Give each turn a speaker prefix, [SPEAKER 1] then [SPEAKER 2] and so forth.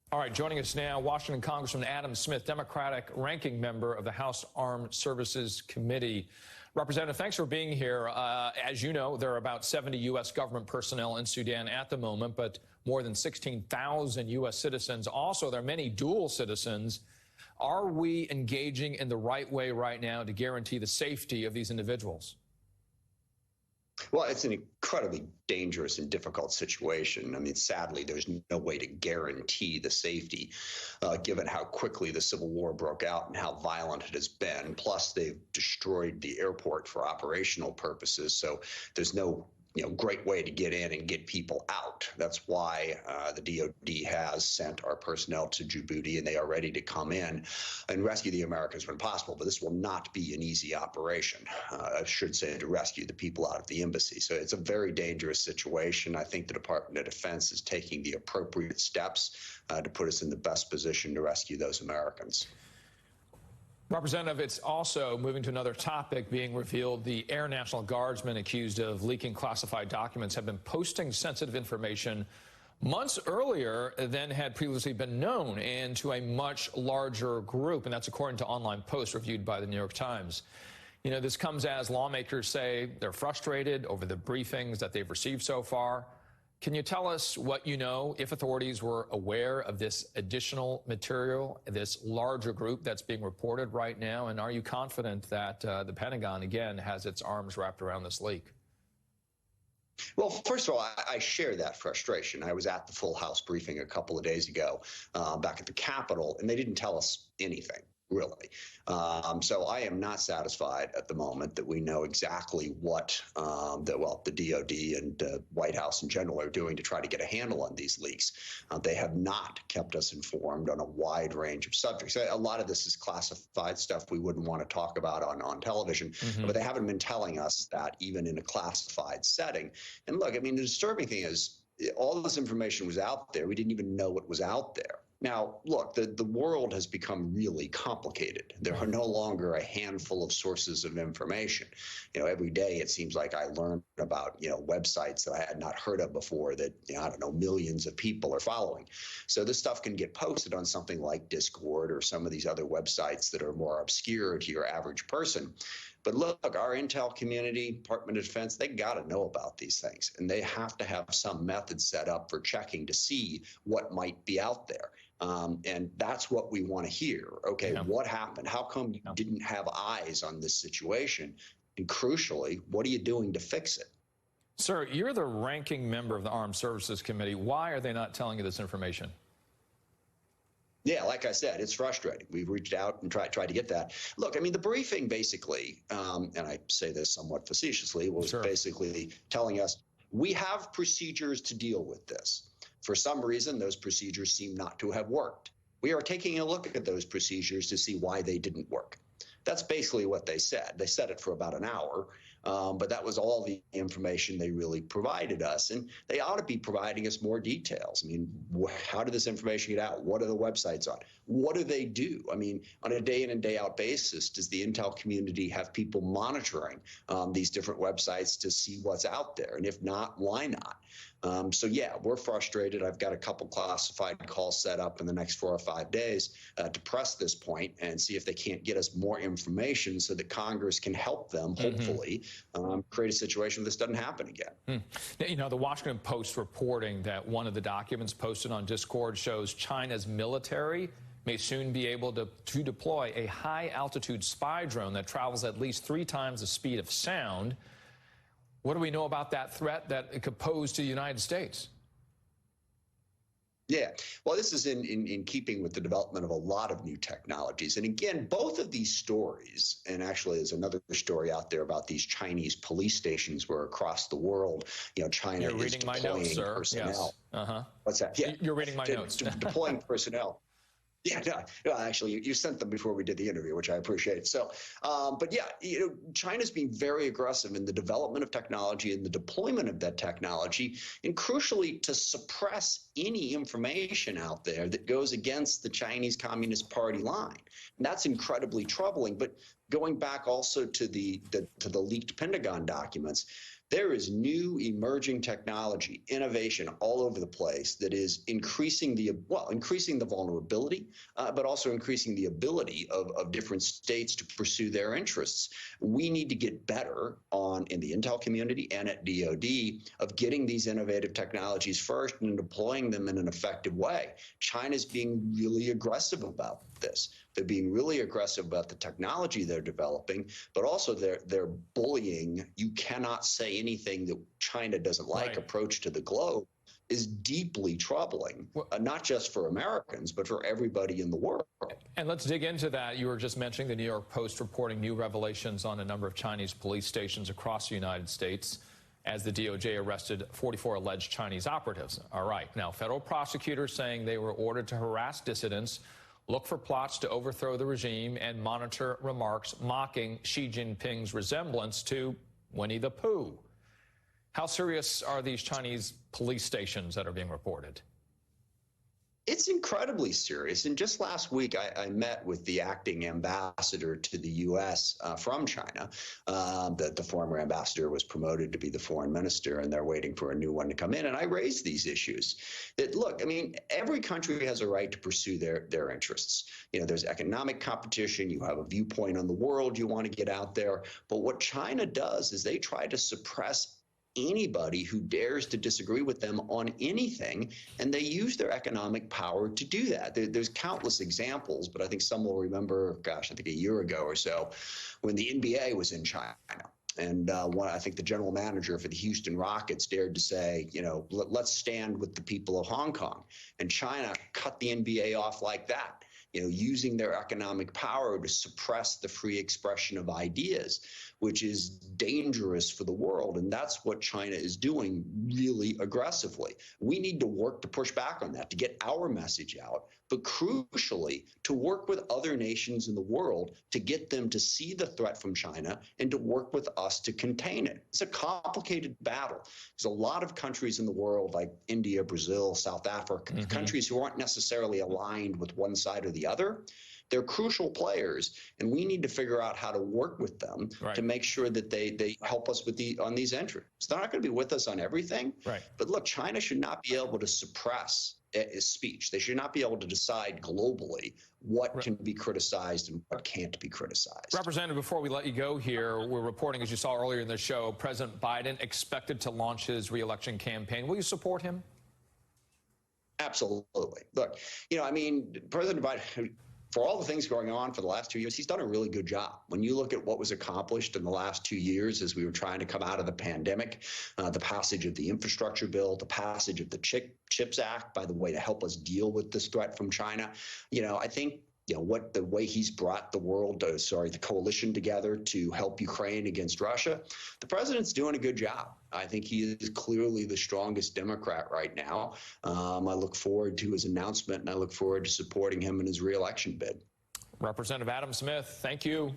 [SPEAKER 1] All right, joining us now, Washington Congressman Adam Smith, Democratic ranking member of the House Armed Services Committee. Representative, thanks for being here. As you know, there are about 70 U.S. government personnel in Sudan at the moment, but more than 16,000 U.S. citizens. Also, there are many dual citizens. Are we engaging in the right way right now to guarantee the safety of these individuals?
[SPEAKER 2] Well, it's an incredibly dangerous and difficult situation. I mean, sadly, there's no way to guarantee the safety, given how quickly the civil war broke out and how violent it has been. Plus, they've destroyed the airport for operational purposes, so there's no great way to get in and get people out. That's why the DOD has sent our personnel to Djibouti, and they are ready to come in and rescue the Americans when possible. But this will not be an easy operation, I should say, to rescue the people out of the embassy. So it's a very dangerous situation. I think the Department of Defense is taking the appropriate steps to put us in the best position to rescue those Americans.
[SPEAKER 1] Representative, it's also moving to another topic being revealed. The Air National Guardsmen accused of leaking classified documents have been posting sensitive information months earlier than had previously been known and to a much larger group. And that's according to online posts reviewed by the New York Times. You know, this comes as lawmakers say they're frustrated over the briefings that they've received so far. Can you tell us what you know, if authorities were aware of this additional material, this larger group that's being reported right now? And are you confident that the Pentagon, again, has its arms wrapped around this leak?
[SPEAKER 2] Well, first of all, I share that frustration. I was at the full House briefing a couple of days ago back at the Capitol, and they didn't tell us anything, really. So I am not satisfied at the moment that we know exactly what the DOD and White House in general are doing to try to get a handle on these leaks. They have not kept us informed on a wide range of subjects. A lot of this is classified stuff we wouldn't want to talk about on television, but they haven't been telling us that even in a classified setting. And look, I mean, the disturbing thing is all this information was out there. We didn't even know it was out there. Now, look, the world has become really complicated. There are no longer a handful of sources of information. Every day it seems like I learn about, websites that I had not heard of before that, I don't know, millions of people are following. So this stuff can get posted on something like Discord or some of these other websites that are more obscure to your average person. But look, our intel community, Department of Defense, they got to know about these things, and they have to have some method set up for checking to see what might be out there. And that's what we want to hear. Okay, what happened? How come you didn't have eyes on this situation? And crucially, what are you doing to fix it?
[SPEAKER 1] Sir, you're the ranking member of the Armed Services Committee. Why are they not telling you this information?
[SPEAKER 2] Yeah, like I said, it's frustrating. We've reached out and tried to get that. Look, I mean, the briefing basically, and I say this somewhat facetiously, was basically telling us we have procedures to deal with this. For some reason, those procedures seem not to have worked. We are taking a look at those procedures to see why they didn't work. That's basically what they said. They said it for about an hour, but that was all the information they really provided us. And they ought to be providing us more details. I mean, how did this information get out? What are the websites on? What do they do? I mean, on a day in and day out basis, does the intel community have people monitoring these different websites to see what's out there? And if not, why not? So, yeah, we're frustrated. I've got a couple classified calls set up in the next 4 or 5 days to press this point and see if they can't get us more information so that Congress can help them, hopefully, create a situation where this doesn't happen again.
[SPEAKER 1] The Washington Post reporting that one of the documents posted on Discord shows China's military may soon be able to deploy a high-altitude spy drone that travels at least 3 times the speed of sound. What do we know about that threat that it could pose to the United States?
[SPEAKER 2] Yeah, well, this is in keeping with the development of a lot of new technologies. And again, both of these stories, and actually there's another story out there about these Chinese police stations where across the world, China is deploying personnel.
[SPEAKER 1] Yes.
[SPEAKER 2] What's that? Yeah,
[SPEAKER 1] you're reading my notes.
[SPEAKER 2] Deploying personnel. Yeah, no, actually, you sent them before we did the interview, which I appreciate. So, but yeah, China's being very aggressive in the development of technology and the deployment of that technology, and crucially to suppress any information out there that goes against the Chinese Communist Party line. And that's incredibly troubling. But going back also to the leaked Pentagon documents, there is new emerging technology, innovation all over the place that is increasing the vulnerability, but also increasing the ability of different states to pursue their interests. We need to get better in the intel community and at DoD of getting these innovative technologies first and deploying them in an effective way. China's being really aggressive about this. They're being really aggressive about the technology they're developing, but also they're bullying. You cannot say anything that China doesn't like. Right. Approach to the globe is deeply troubling, not just for Americans, but for everybody in the world.
[SPEAKER 1] And let's dig into that. You were just mentioning the New York Post reporting new revelations on a number of Chinese police stations across the United States as the DOJ arrested 44 alleged Chinese operatives. All right. Now, federal prosecutors saying they were ordered to harass dissidents, look for plots to overthrow the regime, and monitor remarks mocking Xi Jinping's resemblance to Winnie the Pooh. How serious are these Chinese police stations that are being reported?
[SPEAKER 2] It's incredibly serious. And just last week, I met with the acting ambassador to the U.S. From China. The former ambassador was promoted to be the foreign minister, and they're waiting for a new one to come in. And I raised these issues that, look, I mean, every country has a right to pursue their interests. You know, there's economic competition. You have a viewpoint on the world. You want to get out there. But what China does is they try to suppress anybody who dares to disagree with them on anything, and they use their economic power to do that. There's countless examples, but I think some will remember, gosh, I think a year ago or so, when the NBA was in China. And I think the general manager for the Houston Rockets dared to say, you know, let's stand with the people of Hong Kong. And China cut the NBA off like that, you know, using their economic power to suppress the free expression of ideas, which is dangerous for the world. And that's what China is doing really aggressively. We need to work to push back on that, to get our message out, but crucially, to work with other nations in the world to get them to see the threat from China and to work with us to contain it. It's a complicated battle. There's a lot of countries in the world like India, Brazil, South Africa, countries who aren't necessarily aligned with one side or the other. They're crucial players, and we need to figure out how to work with them to make sure that they help us with on these interests. They're not going to be with us on everything, but look, China should not be able to suppress speech. They should not be able to decide globally what can be criticized and what can't be criticized.
[SPEAKER 1] Representative, before we let you go here, we're reporting, as you saw earlier in the show, President Biden expected to launch his re-election campaign. Will you support him?
[SPEAKER 2] Absolutely. Look, you know, I mean, President Biden, for all the things going on for the last 2 years, he's done a really good job. When you look at what was accomplished in the last 2 years as we were trying to come out of the pandemic, the passage of the infrastructure bill, the passage of the CHIPS Act, by the way, to help us deal with this threat from China, you know, I think, you know, the way he's brought the coalition together to help Ukraine against Russia, the president's doing a good job. I think he is clearly the strongest Democrat right now. I look forward to his announcement, and I look forward to supporting him in his re-election bid.
[SPEAKER 1] Representative Adam Smith, thank you.